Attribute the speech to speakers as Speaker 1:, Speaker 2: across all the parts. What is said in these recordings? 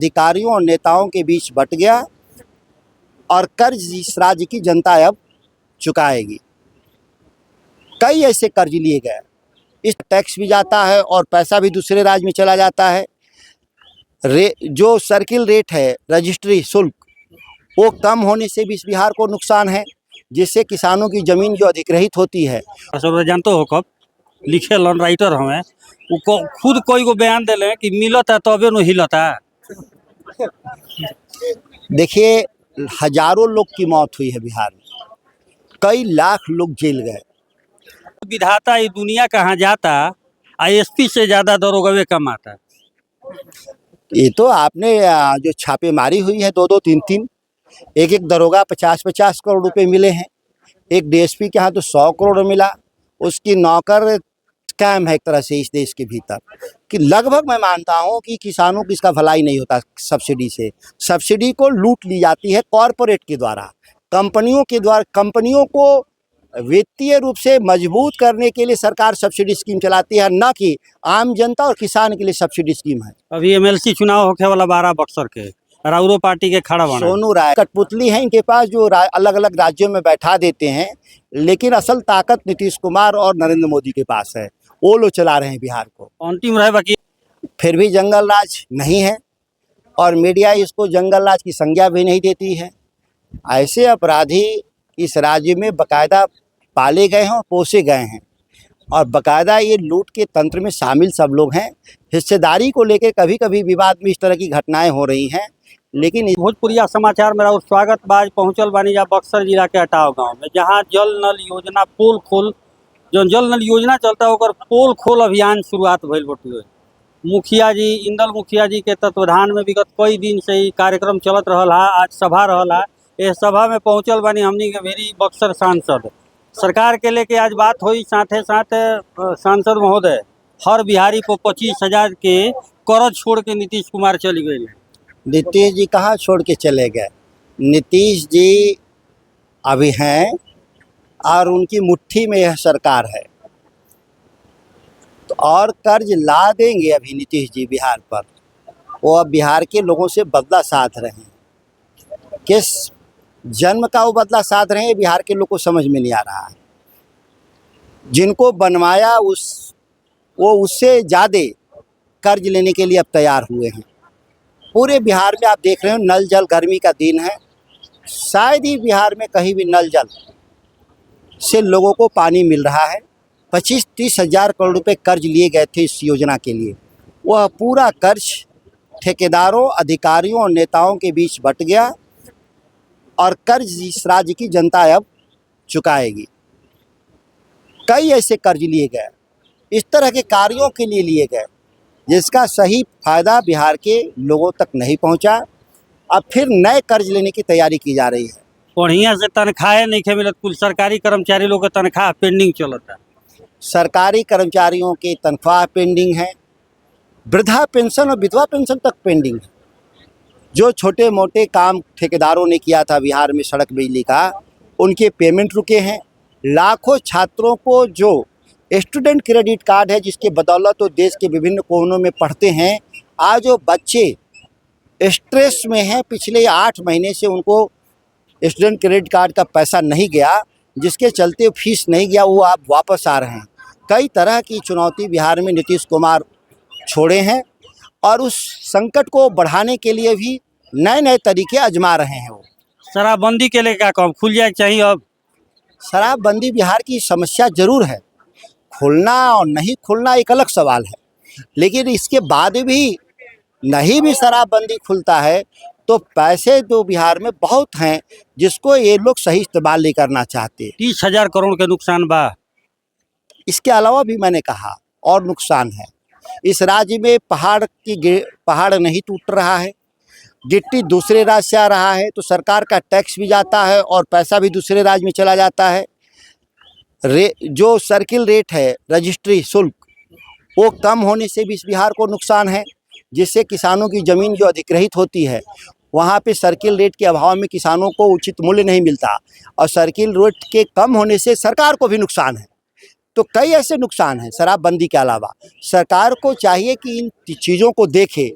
Speaker 1: अधिकारियों और नेताओं के बीच बंट गया और कर्ज इस राज्य की जनता अब चुकाएगी। कई ऐसे कर्ज लिए गए, इस टैक्स भी जाता है और पैसा भी दूसरे राज्य में चला जाता है। जो सर्किल रेट है, रजिस्ट्री शुल्क, वो कम होने से भी इस बिहार को नुकसान है, जिससे किसानों की जमीन जो अधिग्रहित होती है।
Speaker 2: जानते हो कब लिखे लॉन राइटर हमें खुद कोई को बयान दिले कि मिलता तबे न हिलता।
Speaker 1: देखिए, हजारों लोग की मौत हुई है बिहार में, कई लाख लोग जेल गए।
Speaker 2: विधाता ये दुनिया कहाँ जाता, आईएसपी से ज्यादा दरोगा कमाता।
Speaker 1: ये तो आपने जो छापेमारी हुई है, 2-2, 3-3, एक दरोगा 50-50 करोड़ रुपए मिले हैं। एक डीएसपी के यहाँ तो 100 करोड़ मिला। उसकी नौकर स्कैम है एक तरह से इस देश के भीतर, कि लगभग मैं मानता हूँ कि किसानों की इसका भलाई नहीं होता। सब्सिडी से सब्सिडी को लूट ली जाती है कॉरपोरेट के द्वारा, कंपनियों के द्वारा। कंपनियों को वित्तीय रूप से मजबूत करने के लिए सरकार सब्सिडी स्कीम चलाती है, न कि आम जनता और किसान के लिए सब्सिडी स्कीम है।
Speaker 2: अभी एमएलसी चुनाव होने वाला 12 बक्सर के राउरो पार्टी के खड़ा बना
Speaker 1: सोनू राय कठपुतली है इनके पास, जो अलग अलग राज्यों में बैठा देते हैं, लेकिन असल ताकत नीतीश कुमार और नरेंद्र मोदी के पास है। वो लोग चला रहे हैं बिहार को।
Speaker 2: अंतिम रहे बाकी
Speaker 1: फिर भी जंगल राज नहीं है और मीडिया इसको जंगल राज की संज्ञा भी नहीं देती है। ऐसे अपराधी इस राज्य में बाकायदा पाले गए हैं और पोसे गए हैं, और बाकायदा ये लूट के तंत्र में शामिल सब लोग हैं। हिस्सेदारी को लेकर कभी कभी विवाद में इस तरह की घटनाएं हो रही हैं, लेकिन
Speaker 2: भोजपुरिया समाचार में और स्वागत बाज पहुंचल बानी जा बक्सर जिला के अटाव गांव में, जहां जल नल योजना पोल खोल जो जल नल योजना चलता है ओकर पोल खोल अभियान शुरुआत भइल बटुए। मुखिया जी, इंदल मुखिया जी के तत्वाधान में विगत कई दिन से ही कार्यक्रम चलत रहल है। आज सभा रहल है, इस सभा में पहुंचल बानी हमनी के मेरी बक्सर सांसद। सरकार के लेके आज बात हुई, साथे साथ सांसद महोदय हर बिहारी को 25,000 के कर्ज छोड़ के नीतीश कुमार चली गए।
Speaker 1: नीतीश जी कहाँ छोड़ के चले गए? नीतीश जी अभी हैं और उनकी मुट्ठी में यह सरकार है, तो और कर्ज ला देंगे अभी नीतीश जी बिहार पर। वो अब बिहार के लोगों से बदला साध रहे हैं। किस जन्म का वो बदला साध रहे हैं, बिहार के लोग को समझ में नहीं आ रहा है। जिनको बनवाया वो उससे ज़्यादा कर्ज लेने के लिए अब तैयार हुए हैं। पूरे बिहार में आप देख रहे हो, नल जल, गर्मी का दिन है, शायद ही बिहार में कहीं भी नल जल से लोगों को पानी मिल रहा है। 25-30 हज़ार करोड़ रुपए कर्ज लिए गए थे इस योजना के लिए। वह पूरा कर्ज ठेकेदारों, अधिकारियों और नेताओं के बीच बंट गया और कर्ज इस राज्य की जनता अब चुकाएगी। कई ऐसे कर्ज लिए गए, इस तरह के कार्यों के लिए लिए गए, जिसका सही फायदा बिहार के लोगों तक नहीं पहुंचा। अब फिर नए कर्ज लेने की तैयारी की जा रही है।
Speaker 2: बढ़िया से तनख्वाह नहीं खे मिलत, कुल सरकारी कर्मचारी लोग के तनख्वाह पेंडिंग चलता।
Speaker 1: सरकारी कर्मचारियों की तनख्वाह पेंडिंग है, वृद्धा पेंशन और विधवा पेंशन तक पेंडिंग है। जो छोटे मोटे काम ठेकेदारों ने किया था बिहार में सड़क बिजली का, उनके पेमेंट रुके हैं। लाखों छात्रों को जो स्टूडेंट क्रेडिट कार्ड है, जिसके बदौलत वो देश के विभिन्न कोनों में पढ़ते हैं, आज वो बच्चे स्ट्रेस में हैं। पिछले 8 महीने से उनको स्टूडेंट क्रेडिट कार्ड का पैसा नहीं गया, जिसके चलते फीस नहीं गया, वो आप वापस आ रहे हैं। कई तरह की चुनौती बिहार में नीतीश कुमार छोड़े हैं और उस संकट को बढ़ाने के लिए भी नए नए तरीके आजमा रहे हैं। वो
Speaker 2: शराबबंदी के लिए क्या कम खुल जाए चाहिए? अब
Speaker 1: शराबबंदी बिहार की समस्या जरूर है, खुलना और नहीं खुलना एक अलग सवाल है, लेकिन इसके बाद भी नहीं भी शराबबंदी खुलता है तो पैसे जो बिहार में बहुत हैं, जिसको ये लोग सही इस्तेमाल नहीं करना चाहते।
Speaker 2: 30,000 करोड़ के नुकसान बा।
Speaker 1: इसके अलावा भी मैंने कहा और नुकसान है। इस राज्य में पहाड़ नहीं टूट रहा है, गिट्टी दूसरे राज्य से आ रहा है, तो सरकार का टैक्स भी जाता है और पैसा भी दूसरे राज्य में चला जाता है। जो सर्किल रेट है, रजिस्ट्री शुल्क, वो कम होने से भी इस बिहार को नुकसान है, जिससे किसानों की ज़मीन जो अधिग्रहित होती है, वहाँ पे सर्किल रेट के अभाव में किसानों को उचित मूल्य नहीं मिलता, और सर्किल रेट के कम होने से सरकार को भी नुकसान है। तो कई ऐसे नुकसान हैं शराबबंदी के अलावा। सरकार को चाहिए कि इन चीज़ों को देखे,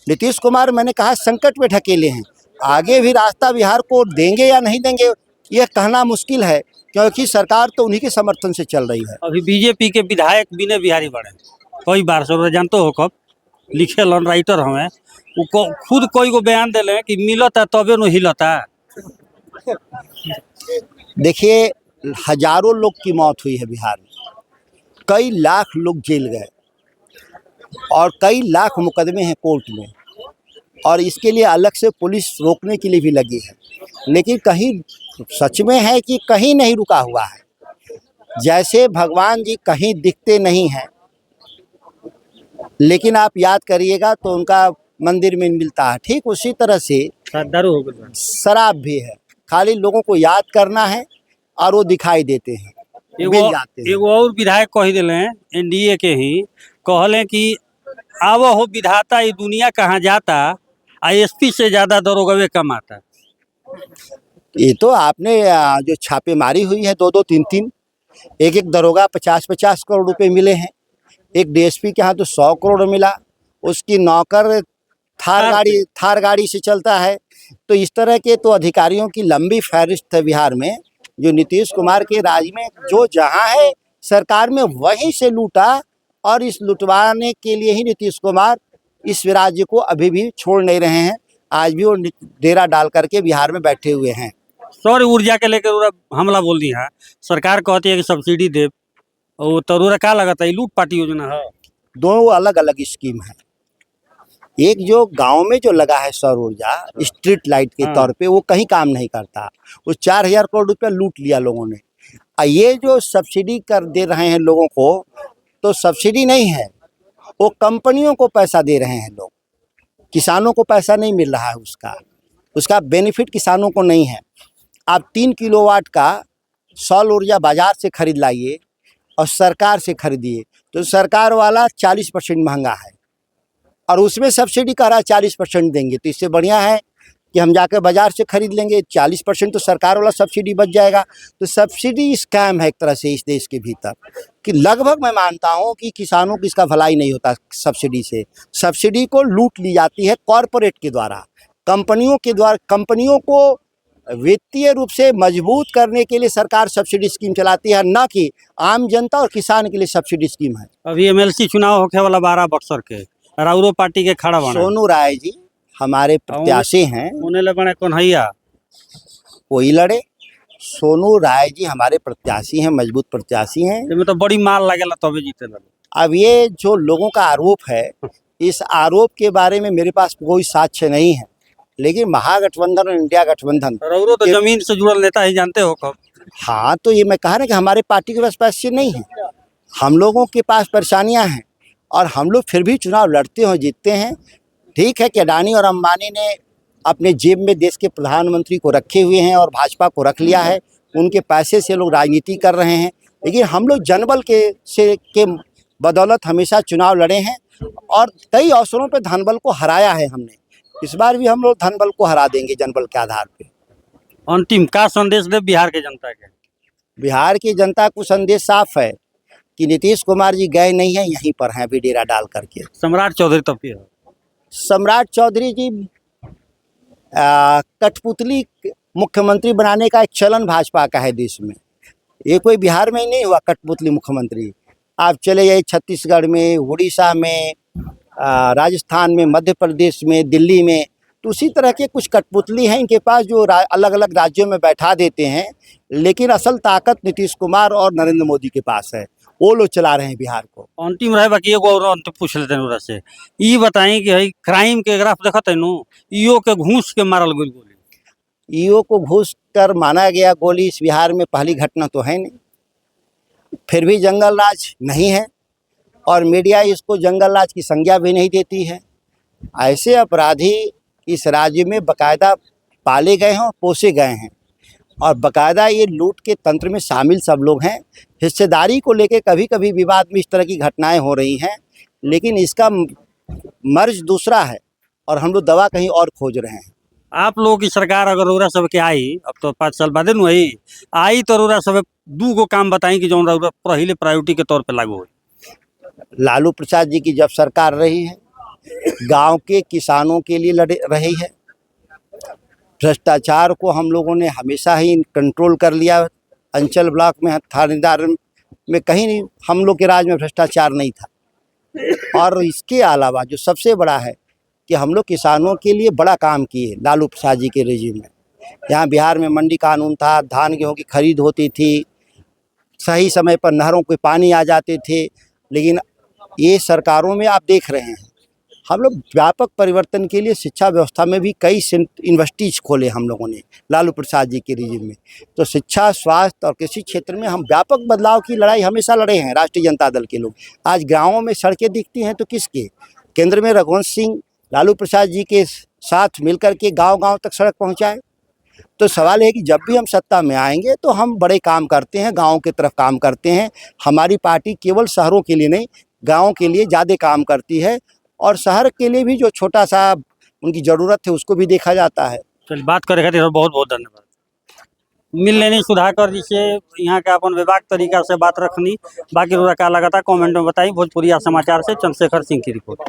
Speaker 1: नीतीश कुमार मैंने कहा संकट में ढकेले हैं। आगे भी रास्ता बिहार को देंगे या नहीं देंगे यह कहना मुश्किल है, क्योंकि सरकार तो उन्हीं के समर्थन से चल रही है।
Speaker 2: अभी बीजेपी के विधायक विनय बिहारी बड़े कई बार सब जानते हो कब लिखे लन राइटर हमें वो खुद कोई को बयान दिले कि मिलता तबे न हिलता।
Speaker 1: देखिए, हजारों लोग की मौत हुई है बिहार में, कई लाख लोग जेल गए और कई लाख मुकदमे हैं कोर्ट में, और इसके लिए अलग से पुलिस रोकने के लिए भी लगी है। लेकिन कहीं सच में है कि कहीं नहीं रुका हुआ है। जैसे भगवान जी कहीं दिखते नहीं हैं, लेकिन आप याद करिएगा तो उनका मंदिर में मिलता है, ठीक उसी तरह से
Speaker 2: दारू हो गया
Speaker 1: शराब भी है। खाली लोगों को याद करना है और वो दिखाई देते हैं, मिल जाते हैं।
Speaker 2: एगो और विधायक कह दिले एनडीए के ही कहले कि आवो हो विधाता ये दुनिया कहाँ जाता आईएसपी से ज्यादा दरोगवे कमाता।
Speaker 1: ये तो आपने जो छापेमारी हुई है 2-2, 3-3, एक दरोगा 50-50 करोड़ रुपए मिले हैं। एक डीएसपी के यहाँ तो 100 करोड़ मिला, उसकी नौकर थार गाड़ी से चलता है। तो इस तरह के तो अधिकारियों की लंबी फहरिस्त है बिहार में, जो नीतीश कुमार के राज में जो जहाँ है सरकार में वहीं से लूटा, और इस लुटवाने के लिए ही नीतीश कुमार इस राज्य को अभी भी छोड़ नहीं रहे हैं। आज भी वो डेरा डाल करके बिहार में बैठे हुए हैं।
Speaker 2: सौर ऊर्जा के लेकर हमला बोल दी है, सरकार कहती है कि सब्सिडी दे, और तरुरा क्या लगता है लूट पार्टी योजना है।
Speaker 1: दोनों अलग अलग स्कीम है। एक जो गांव में जो लगा है सौर ऊर्जा स्ट्रीट लाइट के तौर पे, वो कहीं काम नहीं करता। वो 4000 करोड़ रुपया लूट लिया लोगों ने। ये जो सब्सिडी कर दे रहे हैं लोगों को, तो सब्सिडी नहीं है, वो कंपनियों को पैसा दे रहे हैं लोग। किसानों को पैसा नहीं मिल रहा है, उसका बेनिफिट किसानों को नहीं है। आप 3 किलोवाट का सौर ऊर्जा बाजार से खरीद लाइए और सरकार से खरीदिए, तो सरकार वाला 40% महंगा है और उसमें सब्सिडी कह रहा है 40% देंगे। तो इससे बढ़िया है कि हम जाकर बाजार से खरीद लेंगे, 40% तो सरकार वाला सब्सिडी बच जाएगा। तो सब्सिडी स्कैम है एक तरह से इस देश के भीतर, कि लगभग मैं मानता हूं कि किसानों की इसका भलाई नहीं होता सब्सिडी से। सब्सिडी को लूट ली जाती है कॉरपोरेट के द्वारा, कंपनियों के द्वारा। कंपनियों को वित्तीय रूप से मजबूत करने के लिए सरकार सब्सिडी स्कीम चलाती है, न कि आम जनता और किसान के लिए सब्सिडी स्कीम है।
Speaker 2: अभी एमएलसी चुनाव होके वाला 12 बक्सर के राउरो पार्टी के खड़ा बना
Speaker 1: सोनू राय जी हमारे प्रत्याशी हैं,
Speaker 2: उन्हें ले बने कन्हैया
Speaker 1: कोई लड़े। सोनू राय जी हमारे प्रत्याशी हैं, मजबूत प्रत्याशी हैं।
Speaker 2: इसमें तो बड़ी मार लगेला तबे जीते लगे।
Speaker 1: अब ये जो लोगों का आरोप है, इस आरोप के बारे में मेरे पास कोई साक्ष्य नहीं है, लेकिन महागठबंधन और इंडिया गठबंधन
Speaker 2: राउरो तो जमीन से जुड़ल नेता ही जानते हो कब।
Speaker 1: हाँ, तो ये मैं कह रहा कि हमारे पार्टी के पास पैसे नहीं है, हम लोगों के पास परेशानियां हैं, और हम लोग फिर भी चुनाव लड़ते हैं, जीतते हैं। ठीक है कि अडानी और अंबानी ने अपने जेब में देश के प्रधानमंत्री को रखे हुए हैं और भाजपा को रख लिया है, उनके पैसे से लोग राजनीति कर रहे हैं, लेकिन हम लोग जनबल के बदौलत हमेशा चुनाव लड़े हैं और कई अवसरों पे धनबल को हराया है हमने। इस बार भी हम लोग धनबल को हरा देंगे जनबल के आधार पे।
Speaker 2: अंतिम का संदेश दे बिहार के जनता के?
Speaker 1: बिहार की जनता को संदेश साफ है कि नीतीश कुमार जी गए नहीं हैं, यहीं पर हैं अभी डेरा डाल करके।
Speaker 2: सम्राट चौधरी तब की है।
Speaker 1: सम्राट चौधरी जी कठपुतली मुख्यमंत्री बनाने का एक चलन भाजपा का है देश में। ये कोई बिहार में ही नहीं हुआ कठपुतली मुख्यमंत्री। आप चले जाइए छत्तीसगढ़ में, उड़ीसा में, राजस्थान में, मध्य प्रदेश में, दिल्ली में, तो उसी तरह के कुछ कठपुतली हैं इनके पास जो अलग अलग राज्यों में बैठा देते हैं, लेकिन असल ताकत नीतीश कुमार और नरेंद्र मोदी के पास है। वो लोग चला रहे हैं बिहार को।
Speaker 2: अंतिम रहे बाकी एगो और अंतिम पूछ लेते हैं उधर से। ई बताई कि हई क्राइम के ग्राफ देखत है नु, ईओ के घूस के मारल गई गोली।
Speaker 1: ईओ को घूस कर माना गया गोली इस बिहार में पहली घटना तो है नहीं। फिर भी जंगल राज नहीं है और मीडिया इसको जंगल राज की संज्ञा भी नहीं देती है। ऐसे अपराधी इस राज्य में बाकायदा पाले गए हैं और पोसे गए हैं, और बाकायदा ये लूट के तंत्र में शामिल सब लोग हैं। हिस्सेदारी को लेकर कभी कभी विवाद में इस तरह की घटनाएं हो रही हैं, लेकिन इसका मर्ज दूसरा है और हम लोग दवा कहीं और खोज रहे हैं।
Speaker 2: आप लोगों की सरकार अगर रउरा सब के आई, अब तो 5 साल बाद वही आई, तो रउरा सब 2 गो काम बताई कि जो रउरा पहले प्रायोरिटी के तौर पे लागू हो।
Speaker 1: लालू प्रसाद जी की जब सरकार रही है गांव के किसानों के लिए लड़े रही है। भ्रष्टाचार को हम लोगों ने हमेशा ही कंट्रोल कर लिया। अंचल ब्लॉक में, थानेदार में कहीं नहीं हम लोग के राज में भ्रष्टाचार नहीं था। और इसके अलावा जो सबसे बड़ा है कि हम लोग किसानों के लिए बड़ा काम किए लालू प्रसाद जी के रेजिम में। यहाँ बिहार में मंडी कानून था, धान गेहूँ की खरीद होती थी, सही समय पर नहरों के पानी आ जाते थे। लेकिन ये सरकारों में आप देख रहे हैं हम लोग व्यापक परिवर्तन के लिए शिक्षा व्यवस्था में भी कई यूनिवर्सिटीज खोले हम लोगों ने लालू प्रसाद जी के रिजिम में। तो शिक्षा, स्वास्थ्य और कृषि क्षेत्र में हम व्यापक बदलाव की लड़ाई हमेशा लड़े हैं राष्ट्रीय जनता दल के लोग। आज गाँवों में सड़कें दिखती हैं तो किसके? केंद्र में रघुवंश सिंह लालू प्रसाद जी के साथ मिलकर के गाँव-गाँव तक सड़क पहुँचाए। तो सवाल है कि जब भी हम सत्ता में आएंगे तो हम बड़े काम करते हैं, गाँव की तरफ काम करते हैं। हमारी पार्टी केवल शहरों के लिए नहीं, गाँव के लिए ज़्यादा काम करती है और शहर के लिए भी जो छोटा सा उनकी ज़रूरत है उसको भी देखा जाता है।
Speaker 2: चलिए, बात करे खातिर बहुत बहुत धन्यवाद। मिल लेनी सुधाकर जी से यहाँ के अपन विभाग तरीका से बात रखनी। बाकी रोरा का लगा था कमेंट में बताई। भोजपुरिया समाचार से चंद्रशेखर सिंह की रिपोर्ट।